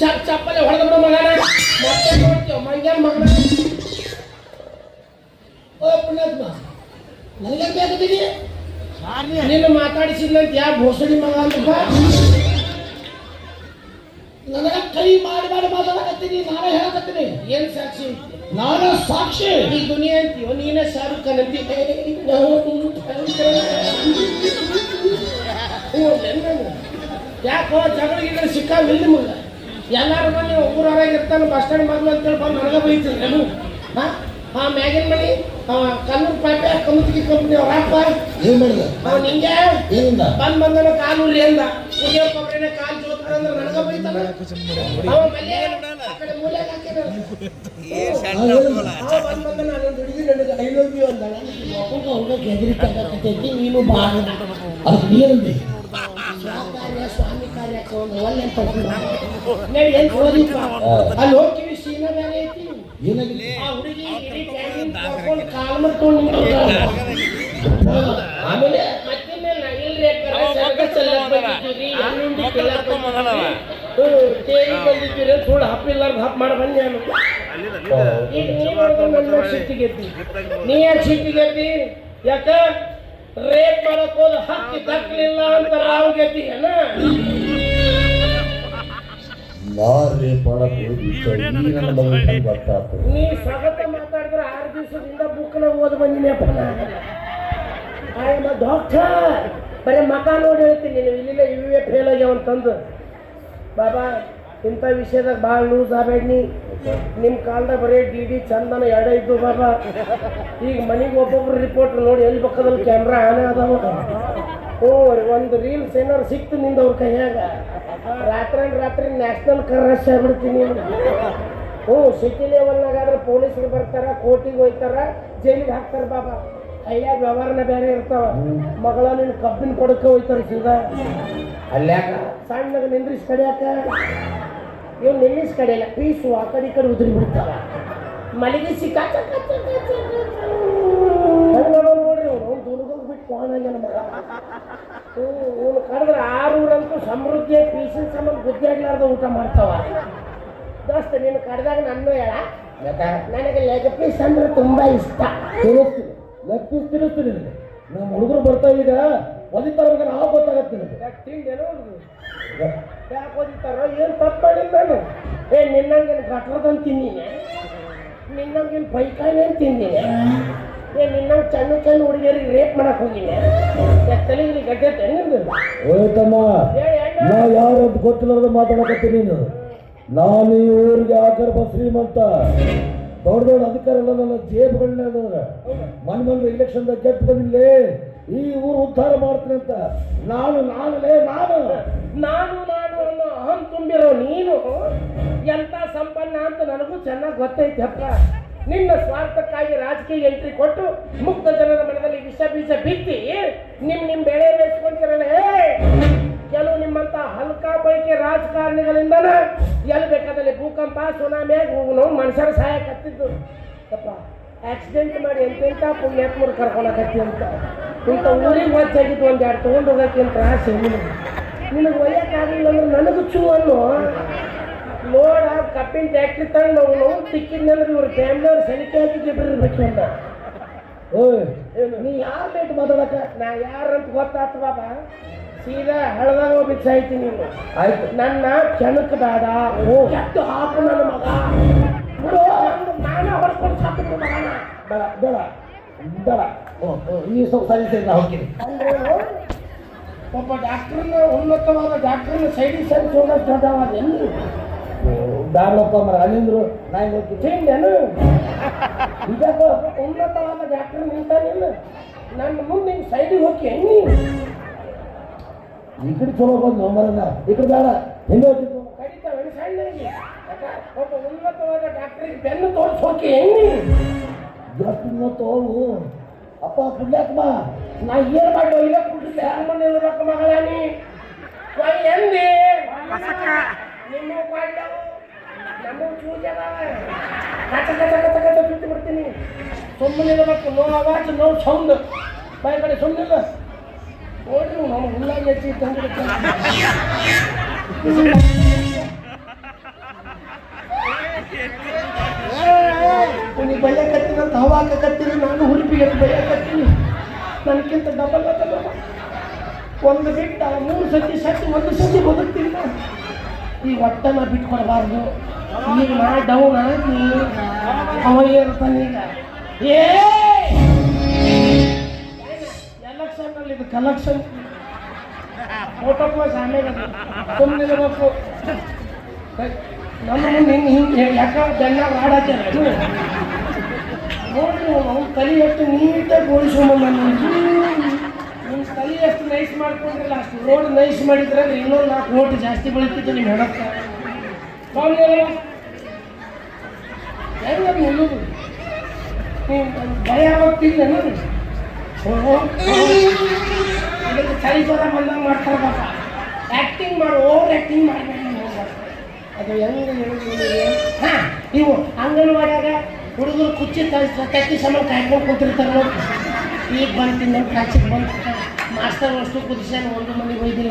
ಚಪ್ಪಲೆ ಹೊಡೆದ ಮಗನ ಮತ್ತೆ ನೋಡ್ತೀವ ಮಂಗ್ಯಾನ ಮಗನ ಓ ಪುಣ್ಯಾತ್ಮ ನನಗೆ ಬೇಕದೀನಿ ನೀನು ಮಾತಾಡಿಸಿದ್ನಂತ ಯಾ ಭೋಸಡಿ ಮಗ ಅಂತಪ್ಪ ನನಗ ಕೈ ಮಾಡಿ ಮಾತಾಡಕತ್ತೀನಿ ನಾನೇ ಹೇಳಕತ್ತೀನಿ ಏನ್ ಸಾಕ್ಷಿ ನಾನೇ ಸಾಕ್ಷಿ ಈ ದುನಿಯಾ ಅಂತೀವೋ ನೀನೇ ಶಾರುಖ್ ಖಾನ್ ಅಂತಿ ಯಾಕೋ ಜಗಳ ಸಿಕ್ಕಾವಿಲ್ಲ ನಿಮಗೆ ಎಲ್ಲಾರು ಬಂದು ಒಬ್ಬರಾಗಿರ್ತಾನೆ ಬಸ್ ಸ್ಟ್ಯಾಂಡ್ ಮಗ್ಳು ಅಂತೇಳಿ ಬಂದು ನನಗೆ ಬೈತೀನಿ ನಾನು ಹಾಂ ಮ್ಯಾಗಿನ ಮನಿ ಕಲ್ಲೂರು ಪಾಪೆ ಕಮುತ್ಗಿ ಕಂಪ್ನಿ ಅವ್ರ ಅಪ್ಪ ಏನು ಮಾಡಿದ ಅವ್ನು ಹಿಂಗೆ ಏನಿಂದ ಬಂದನ ಕಾಲು ಉರಿ ಅಂದ ಉರಿಯೋ ಕೊಬ್ಬರಿನ ಕಾಲು ಜೋತ್ರೆ ಅಂದ್ರೆ ನನಗೆ ಬೈತಾನ ಅವ ಮಲ್ಲೆ ಆ ಕಡೆ ಮೂಲೆಗೆ ಹಾಕಿದ ಬಂದನ ನಾನು ಹುಡುಗಿ ನನಗೆ ಐ ಲವ್ ಯು ಅಂದ ಮಗುಗೆ ಅವ್ಗ ಗೆದರಿ ತಗಕತ್ತೈತಿ ನೀನು ಬಾ ಅದು ನೀರಂದಿ ಸ್ವಾಮಿ ಕಾರ್ಯ ಒಳ್ಳೆ ಅಂತ ಏನು ಓದಿಪ್ಪ ಅಲ್ಲಿ ಹೋಗ್ತೀವಿ ಸೀನಾ ಬೇರೆ ಐತಿ ಆ ಹುಡುಗಿ ಇಡೀ ಫ್ಯಾಮಿಲಿ ಕರ್ಕೊಂಡು ಕಾಲ್ ಮಾಡ್ಕೊಂಡು ಆಮೇಲೆ ಮತ್ತೆ ಇಲ್ರಿ ಬಂದಿದ್ದೀರಿ ಸುಳ್ಳು ಹಪ್ಪಿಲ್ಲಾರ್ದು ಹಪ್ ಮಾಡಿ ಬಂದೆ ನಾನು ಈಗ ನೀವು ಸಿಟ್ಟಿಗೆದ್ದಿ ನೀ ಯಾಕೆ ಸಿಟ್ಟಿಗೆದ್ದಿ ಯಾಕ ರೇಪ್ ಮಾಡಕ್ ಹೋದ ಹಕ್ಕಿ ದಕ್ಕಲಿಲ್ಲ ಅಂತ ರಾವ್ ಗೆದ್ದಿ ಅಣ್ಣ ನೀ ಸ್ವಾಗತ ಮಾತಾಡಿದ್ರೆ 6 ದಿವಸದಿಂದ ಬುಕ್ನ ಓದ್ ಬಂದಿನಪ್ಪ ಡಾಕ್ಟರ್ ಬರೀ ಮಕ ನೋಡಿ ಹೇಳ್ತೀನಿ ನೀನು ಇಲ್ಲಿಲ್ಲ ಇವೇ ಫೇಲ್ ಆಗ್ಯಾವಂತಂದು ಬಾಬಾ ಇಂಥ ವಿಷಯದಾಗ ಭಾಳ ಲೂಸ್ ಆಗಬೇಡಿ ನಿಮ್ಮ ಕಾಲದಾಗ ಬರೀ ಡಿ ಚಂದನ ಎಡ ಇದ್ದು ಬಾಬಾ ಈಗ ಮನೆಗೆ ಒಬ್ಬೊಬ್ರು ರಿಪೋರ್ಟ್ ನೋಡಿ ಎಲ್ಲಿ ಪಕ್ಕದಲ್ಲಿ ಕ್ಯಾಮ್ರಾ ಆನೆ ಅದಾವ ಒಂದು ರೀಲ್ಸ್ ಏನಾರು ಸಿಕ್ತು ನಿಂದ ಅವ್ರ ಕೈಯಾಗ ರಾತ್ರಿ ನ್ಯಾಷನಲ್ ಕರೆಸ್ಟ್ ಆಗ್ಬಿಡ್ತೀನಿ ಸಿಟಿ ಲೆವೆಲ್ನಾಗಾದ್ರೆ ಪೊಲೀಸರು ಬರ್ತಾರ ಕೋರ್ಟಿಗೆ ಹೋಗ್ತಾರ ಜೈಲಿಗೆ ಹಾಕ್ತಾರ ಬಾಬಾ ಕೈಯಾಗ ವ್ಯವಹಾರನ ಬೇರೆ ಇರ್ತಾವ ಮಗಳ ನಿನ್ನ ಕಬ್ಬಿನ ಕೊಡಕ್ಕೆ ಹೋಗ್ತಾರ ಸೀದಾ ಅಲ್ಯಾಕ ಸಣ್ಣಗೆ ನಿಂದ್ರಿಸಿ ಕಡಿಯಾಕ ಇವ್ ನಿಲ್ಲಿಸಿ ಕಡಿಯಲ್ಲ ಪೀಸು ಆ ಕಡೆ ಈ ಕಡೆ ಉದುರಿ ಬಿಡ್ತಾವ ಮಲಗಿಸಿ ನೋಡ್ರಿ ಅವ್ನು ದುರ್ಗೋಗಿ ಬಿಟ್ಟು ಕೋಣಾಗ್ಯಾನ ಮಗ ಇವನು ಕರೆದ್ರೆ 6 ಊರಂತೂ ಸಮೃದ್ಧಿ ಪೀಸಿನ ಸಂಬಂಧ ಬುದ್ಧಿ ಆಗ್ಲಾರ್ದ ಊಟ ಮಾಡ್ತಾವ ದೋಸ್ತ ನೀನು ಕರೆದಾಗ ನನ್ನ ಹೇಳ ನನಗೆ ಲೆಗ್ ಪೀಸ್ ಅಂದ್ರೆ ತುಂಬಾ ಇಷ್ಟ ತಿನ್ನಿಸ್ತೀನಿ ಲೆಗ್ ಪೀಸ್ ತಿನ್ನಿಸ್ತೀನಿ ನಮ್ಮ ಹುಡುಗರು ಬರ್ತಾವ ಈಗ ಒದಿತಾರ ನಾವು ಗೊತ್ತಾಗತ್ತೀನಿ ತಿಂಡೇನೋ ಯಾಕೆ ಓದಿತಾರೋ ಏನು ತಪ್ಪು ಮಾಡಿಲ್ಲ ನಾನು ನಿನ್ನಂಗೇನು ಗಟ್ರದಂತ ತಿಂದೀನಿ ನಿನ್ನಂಗೇನು ಬೈಕಾಯಿನೇನು ತಿಂದೀನಿ ನಿನ್ನಂಗೆ ಚಣ್ಣ ಹುಡುಗಿಯರಿಗೆ ರೇಪ್ ಮಾಡಕ್ ಹೋಗಿನಿ ತಲೆಗೆ ಗಡ್ಡೆ ನಿಂದು ಹೋಯ್ತಮ್ಮ ನಾ ಯಾರು ಅಂತ ಗೊತ್ತಿಲ್ಲದ ಮಾತಾಡಕತ್ತೀನಿ ನೀನು ನಾನು ಈ ಊರಿಗೆ ಆಗರ್ಭ ಶ್ರೀಮಂತ ದೊಡ್ಡ ಅಧಿಕಾರ ಎಲ್ಲ ನನ್ನ ಜೇಬುಗಳನ್ನೇ ಅದಾರ ಮನ್ಮಂದ್ರೆ ಇಲೆಕ್ಷನ್ದಾಗ ಗೆದ್ದು ಬಂದಿಲ್ಲೇ ಈ ಊರು ಉದ್ಧಾರ ಮಾಡ್ತೀನಿ ಅಂತ ನಾನು ಅನ್ನೋ ಅಹಂ ತುಂಬಿರೋ ನೀನು ಎಂತ ಸಂಪನ್ನ ಅಂತ ನನಗೂ ಚೆನ್ನಾಗಿ ಗೊತ್ತೈತಿ ಅಪ್ಪ ನಿನ್ನ ಸ್ವಾರ್ಥಕ್ಕಾಗಿ ರಾಜಕೀಯ ಎಂಟ್ರಿ ಕೊಟ್ಟು ಮುಕ್ತ ಜನರ ಮನದಲ್ಲಿ ವಿಷ ಬೀಜ ಬಿತ್ತಿ ನಿಮ್ ಬೆಳೆ ಬೇಯಿಸ್ಕೊಂತಿರಲ್ಲ ಕೆಲವು ನಿಮ್ಮಂತ ಹಲ್ಕಾ ಬೈಕೆ ರಾಜಕಾರಣಿಗಳಿಂದನ ಎಲ್ಲಿ ಬೇಕಾದಲ್ಲಿ ಭೂಕಂಪ ಸುನಾಮಿ ನಾವು ಮನುಷ್ಯರ ಸಹಾಯ ಕತ್ತಿದ್ದು ಅಪ್ಪ ಆಕ್ಸಿಡೆಂಟ್ ಮಾಡಿ ಎಂತೆಂಥ ಪುಣ್ಯಾತ್ಮರು ಕರ್ಕೊಳಕತ್ತಿ ಅಂತ ಇಂಥ ಊರಿಗೆ ಒದ್ದಾಗಿದ್ದು 1-2 ತೊಗೊಂಡು ಹೋಗಕ್ಕೆ ಅಂತ ಆಸೆ ನಿನಗೆ ಒಯ್ಯಕ್ಕಾಗಲಿಲ್ಲ ಅಂದ್ರೆ ನನಗೂ ಚೂ ಅನ್ನೋ ನೋಡ ಕಬ್ಬಿನ ಟ್ಯಾಕ್ಟ್ರಿ ತಂದು ನಾವು ತಿಕ್ಕಿದ್ನಂದ್ರೆ ಇವ್ರ ಫ್ಯಾಮಿಲಿಯವ್ರು ಸಲಿಕೆ ಹಾಕಿದ್ದು ಇರ್ಬೇಕು ಅಂತ ನೀ ಯಾರು ಬೇಕು ಮಾತಾಡಕ ನಾ ಯಾರಂತ ಗೊತ್ತಾಯ್ತು ಬಾಬಾ ಸೀದಾ ಹಳದಾಗ ಹೋಗಿ ಸಾಯ್ತೀನಿ ನೀನು ಆಯ್ತು ನನ್ನ ಕೆಣಕ್ ಬೇಡ ಕೆಟ್ಟು ಹಾಕು ನನ್ನ ಮಗ ನಾನೇ ಹೊಡ್ಕೊಂಡು ಸಾಕು ಮಗನ ಬೇಡ ಬೇಡ ಬೇಡ ಈ ಸ್ವಲ್ಪ ಸರಿ ನಾ ಹೋಗ್ತೀನಿ ಒಬ್ಬ ಡಾಕ್ಟ್ರನ್ನ ಉನ್ನತವಾದ ಡಾಕ್ಟ್ರನ್ನ ಸೈಡಿಗೆ ಸರಿ ಹೋಗೋದು ದೊಡ್ಡವಾದ ಬ್ಯಾಡಪ್ಪ ಮರ ಅಲ್ಲಿಂದ್ರು ನಾನು ಹೋಗ್ತೀನಿ ಇದಾಗ ಉನ್ನತವಾದ ಡಾಕ್ಟ್ರ್ ನಿಂತಾನಿಲ್ಲ ನನ್ನ ಮುಂದೆ ಹಿಂಗೆ ಸೈಡಿಗೆ ಹೋಗಿ ಹೆಂಗೆ ಈ ಕಡೆ ಚಲೋ ಬಂದು ಮರನ ಈ ಕಡೆ ಬೇಡ ಹೆಂಗೆ ಹೋಗ್ತಿತ್ತು ಕಡಿತಾವೆ ಸಣ್ಣಗೆ ಒಬ್ಬ ಉನ್ನತವಾದ ಡಾಕ್ಟ್ರಿಗೆ ಬೆನ್ನು ತೋರಿಸಿ ಹೋಗಿ ಹೆಂಗೆ ಜಾಸ್ತಿ ತೋವು ಅಪ್ಪ ಪುಣ್ಯಾತ್ಮ ನಾ ಏನು ಮಾಡೋ ಇಲ್ಲ ಕುಡಿಸಿ ಯಾರು ಮನೆ ಇರ್ಬೇಕು ಮಗಳ ನೀ ಎಂದಿ ನಿಮ್ಮ ಮಾಡ್ಯಾವು ನಮ್ಮ ಚೂಜ್ ಅದಾವ ಕಚ ಕಚ ಕಚ ಕಚ ಬಿಟ್ಟು ಬಿಡ್ತೀನಿ ಸುಮ್ಮನೆ ಇರಬೇಕು ನೋ ಅವಾಜ್ ನೋ ಸೌಂಡ್ ಬಾಯಿ ಕಡೆ ಸುಮ್ಮನಿಲ್ಲ ನೋಡ್ರಿ ನಮ್ಮ ಹುಲ್ಲಾಗಿ ಹೆಚ್ಚಿ ತಂದಿರ್ತೀನಿ ನೀ ಬೈಯಕತ್ತೀನಿ ಅಂತ ಹವಾಕತ್ತೀನಿ, ನಾನು ಹುರುಪಿಗೆ ಬೈಯಕತ್ತೀನಿ. ನನಗಿಂತ ಡಬಲ್ ಅದಲ್ಲ. ಒಂದು ಬಿಟ್ಟ 3 ಸತಿ ಸತಿ 1 ಸತಿ ಬದುಕ್ತೀನಿ. ಈ ಒಟ್ಟನ ಬಿಟ್ಕೊಡ್ಬಾರ್ದು. ಈಗ ನಾ ಡೌನ್ ಆಗಿ ಅವ ಇರ್ತಾನೆ. ಈಗ ಎಲೆಕ್ಷನ್ ಅಲ್ಲಿ ಇದು ಕಲೆಕ್ಷನ್ ಫೋಟೋ ಕ್ಲಾಸ್ ಆಮೇಲೆ ಸುಮ್ಮನೆ ಇರಬೇಕು. ನನ್ನ ಮುಂದೆ ಹಿಂಗೆ ಯಾಕೆ ಬೆನ್ನಾಗ ಆಡಾಚಾರ ನೋಡ್ರಿ. ಅವ್ನ ತಲೆ ಎಷ್ಟು ನೀಟಾಗಿ ಗೋಳಿಸ್ಕೊಂಬಂದ. ನಿಮ್ಮ ತಲೆ ಎಷ್ಟು ನೈಸ್ ಮಾಡ್ಕೊಂಡ್ರಲ್ಲ ಅಷ್ಟು ರೋಡ್ ನೈಸ್ ಮಾಡಿದ್ರೆ ಇನ್ನೊಂದು 4 ಓಟ್ ಜಾಸ್ತಿ ಬೆಳೀತಿತ್ತು ನಿಮ್ಮ ಹೆಣಕ್ಕ. ಹೆಂಗೆ ನಿಲ್ಲೋದು? ನೀವು ಭಯ ಆಗ್ತಿಲ್ಲ ನೋಡಿ. ಇದಕ್ಕೆ ಚಳಿ ಜ್ವರ ಬಂದಂಗೆ ಮಾಡ್ತಾರೆ ಪಾಪ. ಆ್ಯಕ್ಟಿಂಗ್ ಮಾಡು, ಓವರ್ ಆ್ಯಕ್ಟಿಂಗ್ ಮಾಡಬೇಡಿ. ಅದು ಹೆಂಗೆ ಹೇಳೋದು? ಹಾಂ, ನೀವು ಅಂಗನವಾಡಿಯಾಗ ಹುಡುಗರು ಕುಚ್ಚಿ ತತ್ತಿ ಸಮ ಕಾಯ್ಕೊಂಡು ಕೂತಿರ್ತಾರೆ ನೋಡಿ. ಈಗ ಬಂತು ನಮ್ಮ ಕಾಚಿಗೆ ಬಂತು, ಮಾಸ್ತರ್ ಅಷ್ಟು ಕುದಿಸ್ಯಾನ, ಒಂದು ಮನೆಗೆ ಒಯ್ದಿಲ್ಲ.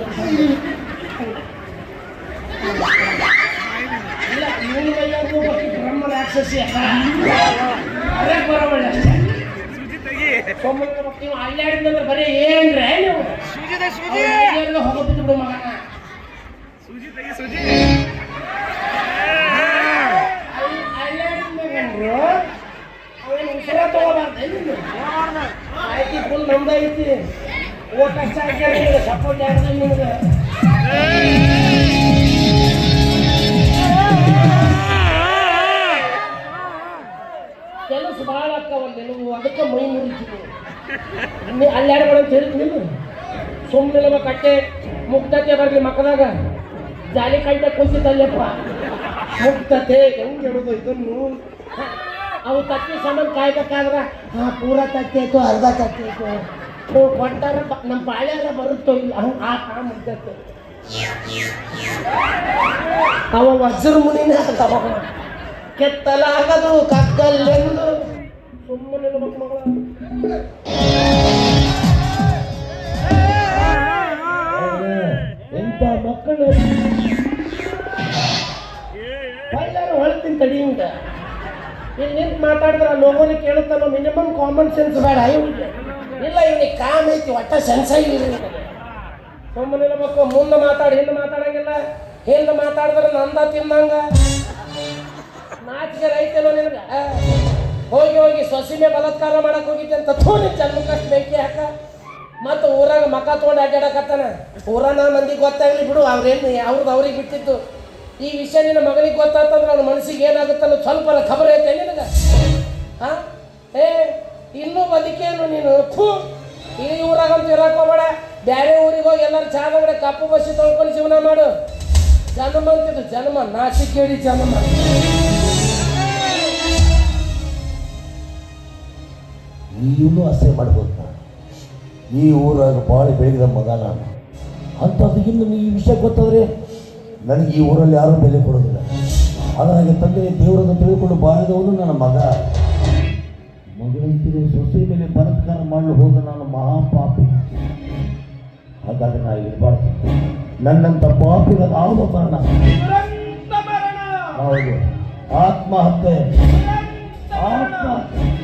ಇಲ್ಲ ಇವನು ಬೈಯೋದು ಬ್ರಹ್ಮ ರಾಕ್ಷಸಿ ಅದೇ ಬರೋಬಳ್ಳಿ ಅಷ್ಟೇ. ಸೋಮಣ್ಣ ನೀವು ಅಲ್ಲಾಡಿದ್ರೆ ಬರೀ ಏನ್ರೆ ನೀವು ಹೋಗ ಬಿದ್ದು ಬಿಡು ಮಗನ. ಅಲ್ಲಾಡಿದ್ಮೇಗಂದ್ರು ಅವೇನು ಉಸಿರ ತಗೋಬಾರ್ದು. ಆಯ್ತು, ಫುಲ್ ನಮ್ದೈತಿ. ಓಟ್ ಅಷ್ಟ ಹಾಕ್ಯಾರ, ಸಪೋರ್ಟ್ ಯಾರ್ದು ನಿಮ್ಗೆ? ಕೆಲಸ ಭಾಳ ಆಗ್ತಾವಲ್ಲ ನೀವು, ಅದಕ್ಕೆ ಮೈ ಮುರಿತೀವಿ. ನೀ ಅಲ್ಲಾಡ್ಬೇಡ ಅಂತ ಹೇಳ್ತೀನಿ. ಸುಮ್ಮನೆ ಕಟ್ಟೆ ಮುಕ್ತತೆ ಬರಲಿ ಮಕ್ಕಳಾಗ ಜಾಲಿ ಕೈತ ಕುಂತಿದ್ದಲ್ಲಪ್ಪ. ಮುಕ್ತತೆ ಹೆಂಗೆ ಹೇಳೋದು ಇದನ್ನು? ಅವು ತತ್ತಿ ಸಾಮಾನು ಕಾಯ್ಬೇಕಾದ್ರೆ ಪೂರ ತತ್ತಿ ಆಯ್ತು, ಅರ್ಧ ತತ್ತಿ ಆಯ್ತು ಕೊಟ್ಟಾರ ನಮ್ಮ ಬಾಳ್ಯಾರ ಬರುತ್ತೋ ಇಲ್ಲ ಆ ಮುಗ್ದತೆ. ಅವ ವಜ್ರ ಮುನಿನೇ ಆಗ್ತಾವ. ಕೆತ್ತಲಾಗದು ಕಗ್ಗಲ್ಲೆಂದು ಸುಮ್ಮನೆ ಮಕ್ಕಳ. ಎಂತ ಮಕ್ಕಳು ಎಲ್ಲರೂ ಹೊಳ್ತೀನಿ ತಡಿಯಿಂದ. ಇಲ್ಲಿ ನಿಂತು ಮಾತಾಡಿದ್ರೆ ಲೋಗೋನಿ ಕೇಳುತ್ತಾನೋ. ಮಿನಿಮಮ್ ಕಾಮನ್ ಸೆನ್ಸ್ ಬೇಡ ಇವನಿಗೆ. ಇಲ್ಲ ಇವನಿಗೆ ಕಾಮ್ ಐತಿ, ಒಟ್ಟ ಸೆನ್ಸ್ ಆಗಿಲ್ಲ. ಸುಮ್ಮನೆ ಇರಬೇಕು. ಮುಂದೆ ಮಾತಾಡಿ, ಹಿಂದೆ ಮಾತಾಡಂಗಿಲ್ಲ. ಹಿಂದೆ ಮಾತಾಡಿದ್ರೆ ನಂದ ತಿನ್ನಂಗ ನಾಚಿಕೆ ರೈತೇನೋ ನಿನಗೆ. ಹೋಗಿ ಹೋಗಿ ಸೊಸಿಮೆ ಬಲಾತ್ಕಾರ ಮಾಡಕ್ಕೆ ಹೋಗಿದ್ದೆ ಅಂತ ಥೋನಿ ಜನ್ಮಕ್ಕಷ್ಟು ಬೇಕಿ ಹಾಕ. ಮತ್ತು ಊರಾಗ ಮಕ್ಕ ತೊಗೊಂಡು ಅಡ್ಡಾಡಕತ್ತಾನ. ಊರಾನ ಮಂದಿಗೆ ಗೊತ್ತಾಗಲಿ ಬಿಡು, ಅವ್ರೇನು ಅವ್ರಿಗೆ ಬಿಟ್ಟಿದ್ದು. ಈ ವಿಷಯ ನಿನ್ನ ಮಗನಿಗೆ ಗೊತ್ತಾತಂದ್ರೆ ಅವ್ನ ಮನಸ್ಸಿಗೆ ಏನಾಗುತ್ತೆ ಅನ್ನೋ ಸ್ವಲ್ಪ ಖಬರ್ ಐತೆ ನಿನಗೆ? ಹಾಂ, ಇನ್ನೂ ಬದುಕೇನು ನೀನು? ಈ ಊರಾಗಂತೂ ಇರಕ್ಕೆ ಹೋಗ್ಬೇಡ. ಬೇರೆ ಊರಿಗೆ ಹೋಗಿ ಎಲ್ಲರೂ ಚಾದಂಗಡೆ ಕಪ್ಪು ಬಸ್ಸಿ ತೊಳ್ಕೊಂಡು ಜೀವನ ಮಾಡು. ಜನ್ಮ ಅಂತಿದ್ದು ಜನ್ಮ, ನಾಚಿಕೇಡಿ ಜನ್ಮ. ನೀನು ಅಸಹ್ಯ ಮಾಡ್ಬೋದು. ಈ ಊರಾಗ ಭಾಳ ಬೆಳಗಿದ ಮಗ ನಾನು. ಅಂಥದ್ದು ಇನ್ನು ಈ ವಿಷಯ ಗೊತ್ತಾದರೆ ನನಗೆ ಈ ಊರಲ್ಲಿ ಯಾರೂ ಬೆಲೆ ಕೊಡೋದಿಲ್ಲ. ಅದರಾಗೆ ತಂದೆ ದೇವರನ್ನು ತಿಳಿದುಕೊಂಡು ಬಾಳಿದವನು ನನ್ನ ಮಗ. ಮಗಳಿಂತಿದೆ ಸೊಸೆ ಮೇಲೆ ಬಲಾತ್ಕಾರ ಮಾಡಲು ಹೋದ ನಾನು ಮಹಾಪಾಪಿ. ಹಾಗಾಗಿ ನಾ ಇರಬಾರ್ದು. ನನ್ನಂಥ ಪಾಪಿಗೆ ಯಾವ ಮರಣ? ಹೌದು, ಆತ್ಮಹತ್ಯೆ. ಆತ್ಮಹತ್ಯೆ